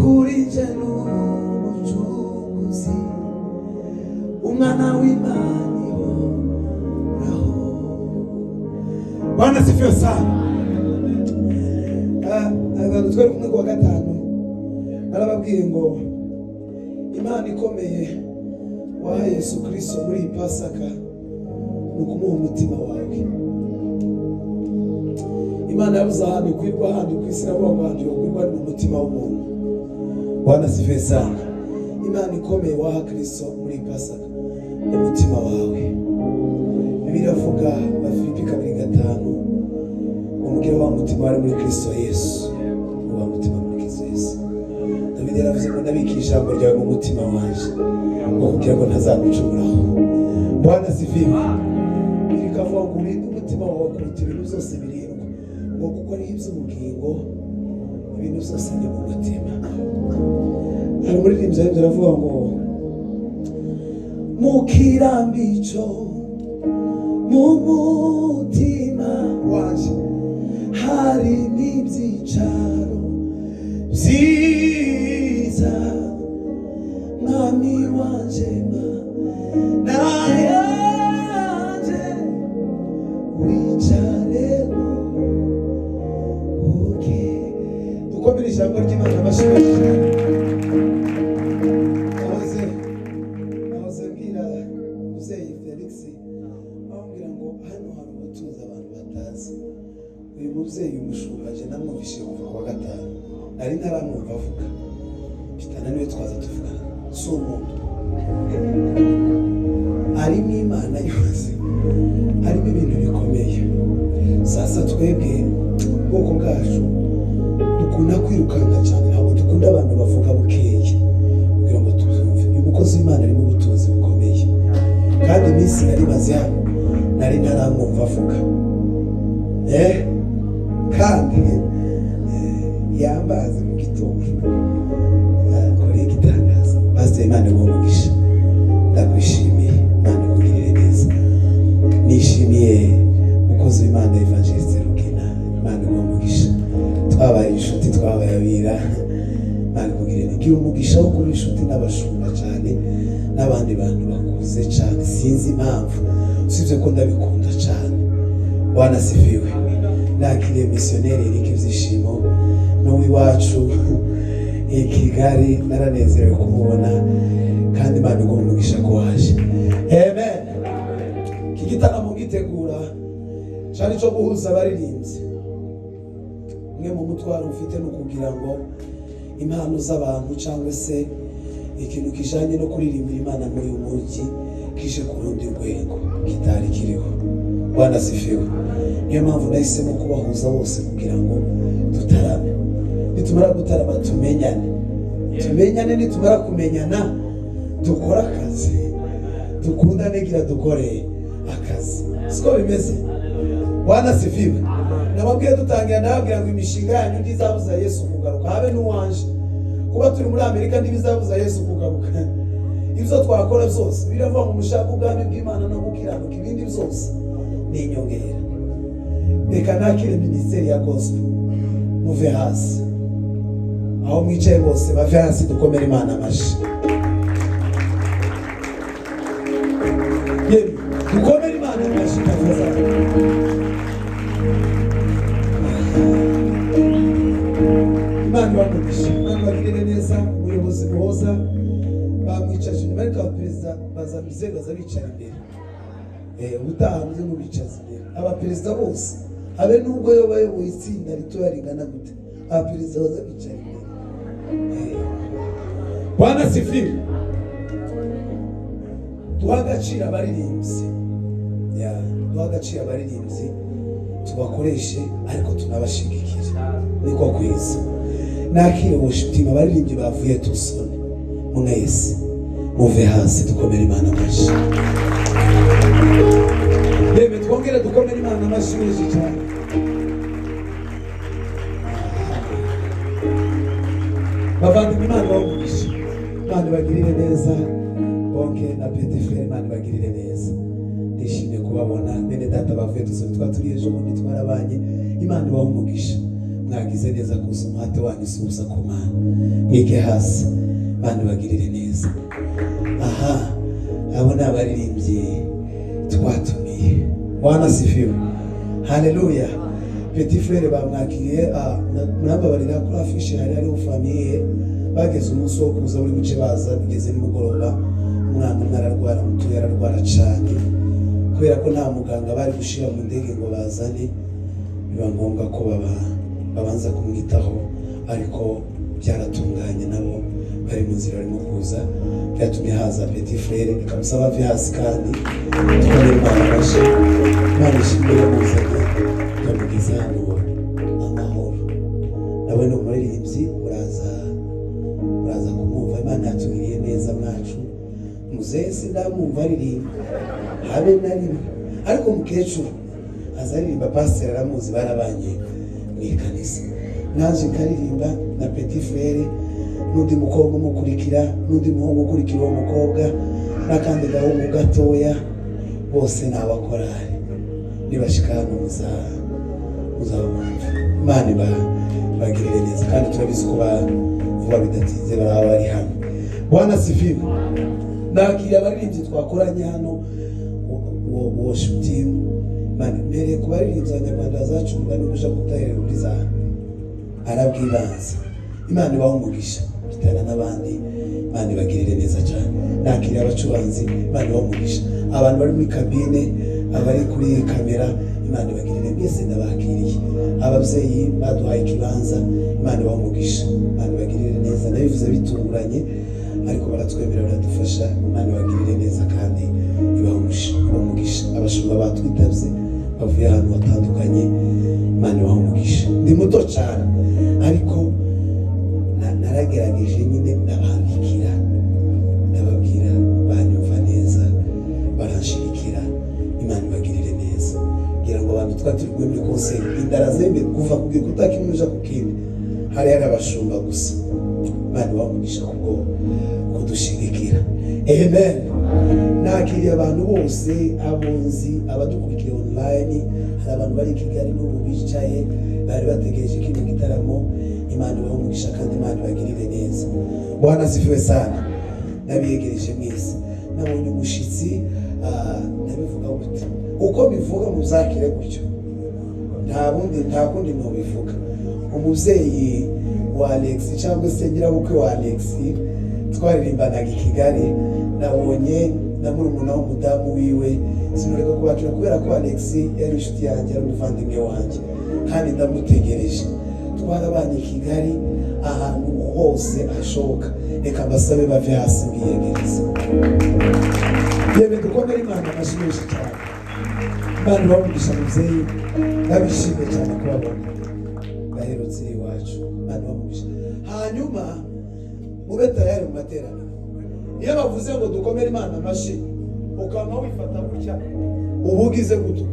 kuri jeno mucunguzi umwana w'Imana ihoraho. Bwana sifiwe sana. Abantu twari kumwe kuwa gatanu narababwiye ngo Imana ikomeye waha Yesu Kristo muri iyi Pasaka ukumuha umutima wawe. Imana yabuze ahandi kwirwa ahandi ku isi nabo bagwandi kwirwa mu mutima w'umuntu. Bwana sifiwe sana. Imana ikomeye waha Kristo muri iyi Pasaka umutima wawe. Bibiliya ivuga Filipi 2:5 umugire wa mutima wari muri Kristo Yesu. Wa mutima muri Kristo Yesu. David yaravuze ngo nabika ijambo ryawe mu mutima wanje ngo kugira ngo ntazagucumuraho. Bwana sifiwe. Birikavuga ngo urinde umutima wawe kuruta ibintu byose birindwa ngo kuko ari iby'ubugingo ibintu byose ni mu mutima. Hari umuririmbyi aravuga ngo mukirambico mu mutima waje hari n'ibyicaro byiza mwami wanje nayaje wicare uke. Dukomere ijambo ry'Imana abashimishije. Nahoze mbwira Muzeyi Felix bambwira ngo hano hari ubutuza abantu batazi. Uyu mubyeyi umushubaje namwumvise kuva kuwa gatanu nari ntaramwumva avuga bitana niwe twaza tuvugana si umuntu arimo Imana yose arimo ibintu bikomeye. Sasa twebwe ubwoko bwacu dukunda kwirukanka cyane ntabwo dukunda abantu bavuga bukeye kugira ngo tuzumve. Uyu mukozi w'Imana arimo ubutunzi bukomeye kandi iminsi nari maze hano nari ntaramwumva avuga kandi yambaze mu gitondo kuri igitangaza. Pastor Imana igumugisha ndakwishimiye. Imana ikugirire neza. Nishimiye mukozi w'Imana Evangeliste Rugina. Imana igumugisha. Twabaye inshuti twabaye abira. Imana ikugirire ngira umugisha wo kuba inshuti n'abashumba cyane n'abandi bantu bakuze cyane sinzi impamvu usibye ko ndabikunda cyane. Bwana sifiwe. Nakiriye missionnaire Eric Byishimo n'uwiwacu i Kigali naranezerewe kumubona kandi Imana igumugisha ko waje. Amen. Iki gitaramo gitegura cyari cyo guhuza abaririmbyi. Mwe mu mutwaro ufite no kugira ngo impano z'abantu cyangwa se ikintu kijanye no kuririmbira Imana muri uyu mujyi kije ku rundi rwego kitari kiriho. Bwana sifiwe. Niyo mpamvu nahisemo kubahuza bose kugira ngo tutarame. Nitumara gutarama tumenyane nitumara kumenyana dukora akazi dukundane gira dukore akazi. Siko bimeze. Bwana sifiwe. Nababwiye dutangira nababwira ngo imishinga yanyu ndizabuza Yesu kugaruka habe n'uwanje. Kuba turi muri Amerika ndibizabuza Yesu kugaruka. Ibyo twakora byose biravuga ngo mushaka ubwami bw'Imana no gukiranuka ibindi byose ni inyongera. Reka nakire ministeri ya gospel muve hasi aho mwicaye bose bave hasi dukomere Imana amashi. Dukomere Imana amashi kaza. Imana bamugisha. Imana bagirire neza umuyobozi muhoza bamwicaje nyuma ariko abaperezida bazamize bazabicara imbere. Ubutaha muze mubicaza imbere. Abaperezida bose habe nubwo yo bayoboye itsinda ritoya ringana gute abaperezida bazabicara imbere. Bwana sifiwe. Duhagacira abaririmbyi. Duhagacira abaririmbyi tubakoreshe ariko tunabashigikira. Niko kwiza. Nakire worship abaririmbyi bavuye tusone. Mwese muve hasi dukomere Imana amashi. Bebe twongere dukomere Imana amashi menshi cyane. Bavandimwe Imana bamugisha. Imana bagirire neza. Bonke na Petit Frère Imana bagirire neza. Ndishimye kubabona bene data bavuye tusone twaturiye ejo bundi twarabanye. Imana bamugisha. mwagize neza kuza umuhate wanyu usubiza ku Mana. Mwike hasi Mana bagirire neza. Aha abo ni abaririmbyi twatumiye. Bwana sifiwe. Haleluya. Petit frere bamwakiriye murababarira kuri afishe hariho famille bageze umunsi wo kuza muri buce baza bigeze nimugoroba umwana ararwara muto yararwara cyane kubera ko nta muganga bari gushira mu ndege ngo bazane biba ngombwa ko babanza kumwitaho ariko byaratunganye nabo bari mu nzira barimo kuza byatumye haza Petit frere kamusaba ave hasi kandi twari barabashe barishimira muzanye kamugeza hano amahoro nawe no muririmbyi muraza kumwumva Imana yatugiriye neza mwacu muzehe sindamwumva aririmba habe na rimwe ariko mukecuru azaririmba pastor aramuzi barabanye mu ikanisa naje karirimba na Petit frere n'undi mukobwa umukurikira n'undi muhungu ukurikira uwo mukobwa n'akandi gahungu gatoya bose ni abakorari nibashikana muzabumva Imana bagirire neza kandi turabizi ko vuba bidatinze baraba bari hano. Bwana sifiwe. Nakiriye abaririmbyi twakoranye hano worship team mbere ku baririmbyi abanyarwanda zacunga n'ubuja kutahera muri za arabwibanza Imana ibaha umugisha bitana n'abandi Imana ibagirire neza cyane. Nakiriye abacuranzi Imana ibaha umugisha abantu bari muri kabine abari kuri kamera Imana ibagirire mwese ndabakiriye ababyeyi baduhaye ikibanza Imana ibaha umugisha Imana ibagirire neza nabivuze bitunguranye ariko baratwemerera baradufasha Imana ibagirire neza kandi ibaha umugisha abashumba batwitabye bavuye ahantu hatandukanye Imana ibaha umugisha. Ndi muto cyane ariko naragerageje nyine ndabandikira ndababwira banyumva neza baranshirikira Imana ibagirire neza kugira ngo abantu twaturwe muri konseri indara zembe kuva ku gikuta kimwe uja ku kindi hari abashumba gusa Imana ibaha umugisha kubwo kudushigikira. Amen. Nakiriye abantu bose abunzi abadukurikiye online hari abantu bari Kigali n'ubu bicaye bari bategereje kino gitaramo Imana ibaha umugisha kandi Imana ibagirire neza. Bwana sifiwe sana. Nabiyegereje mwese nabonye umushitsi nabivuga gute uko bivuga muzakire gutyo nta kundi no bivuga. Umuvyeyi wa Alex cyangwa se nyirabukwe wa Alex twaririmbanaga i Kigali nabonye na murumuna w'umudamu wiwe sinureka kubakira kubera ko Alex yari inshuti yanjye ari umuvandimwe wanjye kandi ndamutegereje twarabanye i Kigali ahantu hose ashoboka reka mbasabe bave hasi mbiyegereza yewe dukomere Imana amashimisha cyane Imana ibamugisha muvyeyi ndabishimye cyane kubabona baherutse iwacu Imana ibamugisha. Hanyuma mube tayari mu materaniro iyo bavuze ngo dukomere Imana amashi ukama wifata gutya ubugize guto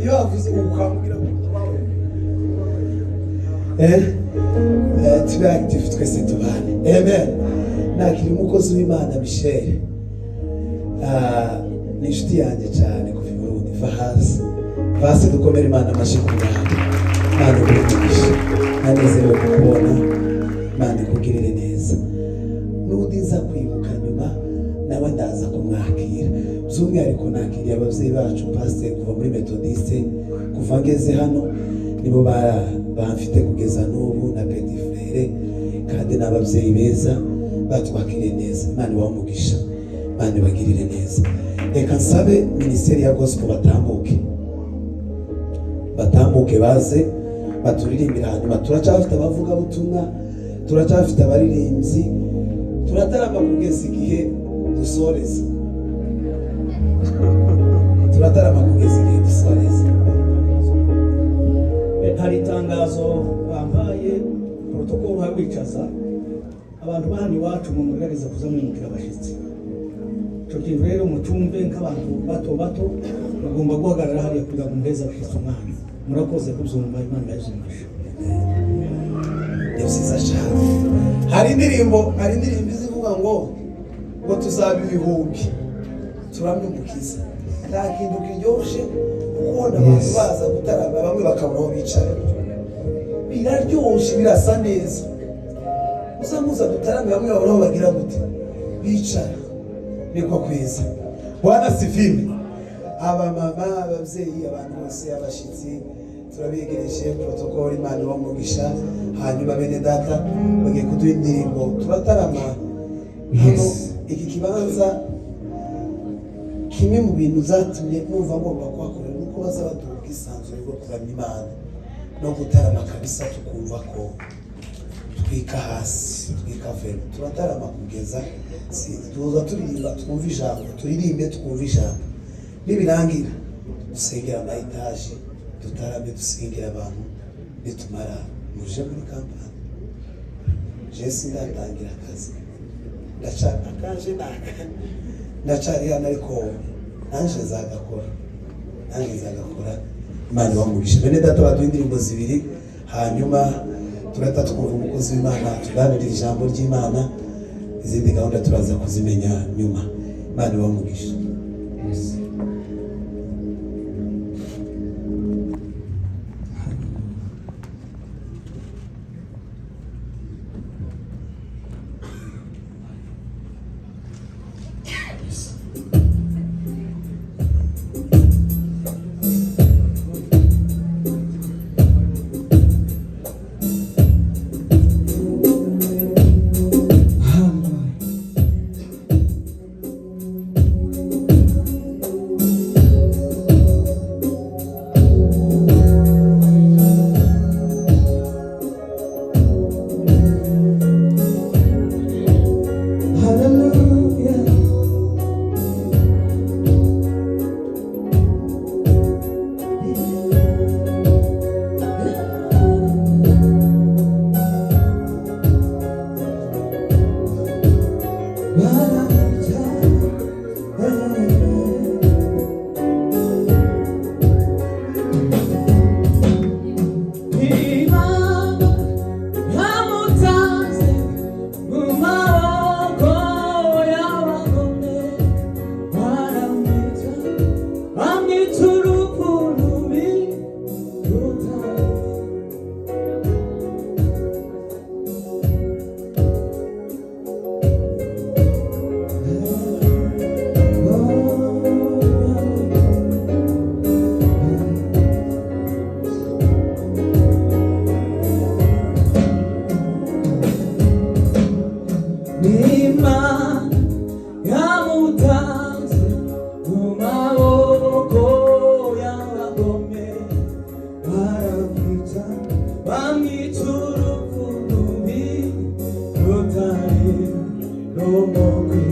iyo bavuze ukambwira gutwawe tube active twese tubane. Amen. Nakiri umukozi w'Imana Michel ni inshuti yanjye cyane kuva i Burundi vasi dukomere Imana amashi ku Bwana Imana igumishe nanezerewe kukubona Imana ikugirire neza n'undi nza kwibuka nyuma nawe ndaza kumwakira by'umwihariko nakiriye ababyeyi bacu pasiteri kuva muri Methodiste kuva ngeze hano nibo bamfite kugeza n'ubu na Petit frere kandi n'ababyeyi beza batwakiriye neza Imana ibaha umugisha Imana ibagirire neza. Reka nsabe minisiteri ya gospel batambuke baze baturirimbira hanyuma turacyafite abavugabutumwa turacyafite abaririmbyi turatarama kugeza igihe dusoreza hari itangazo bambaye protokolo hakwicaza abantu bahani iwacu mu mugerageza kuza mwimukira abashitsi cyo kintu rero mucumve nk'abantu bato bagomba guhagarara hariya kugira ngo mbeze abashitsi umwana murakoze kubyumva Imana yazumisha. Ni byiza cyane. Hari indirimbo zivuga ngo tuzaba ibihumbi turamye umukiza nta kintu kiryoshye kubona abantu baza gutarama bamwe bakabona aho bicara biraryoshe birasa neza uzamuza dutarame bamwe babona aho bagira gute bicara niko kweza. Bwana sifiwe. Abamama ababyeyi abantu bose abashitsi turabegereje protocol Imana bamugisha hanyuma bene data bagiye kuduha indirimbo turatarama. Iki kibanza kimwe mu bintu zatumye numva ngomba kuhakorera nuko baza baduha ubwisanzure bwo kuramya Imana no gutarama kabisa tukumva ko twika hasi twika vero turatarama kugeza tuza turirimba twumva ijambo turirimbe twumva ijambo nibirangira dusengera ama etaje dutarame dusengera abantu nitumara muje muri kampani Jesse ndatangira akazi ndashaka kaje ndacari hano ariko nanje nzagakora Imana bamugisha. Bene data baduha indirimbo zibiri hanyuma turata twumva umukozi w'Imana tuganirira ijambo ry'Imana izindi gahunda turaza kuzimenya nyuma. Imana bamugisha. No more.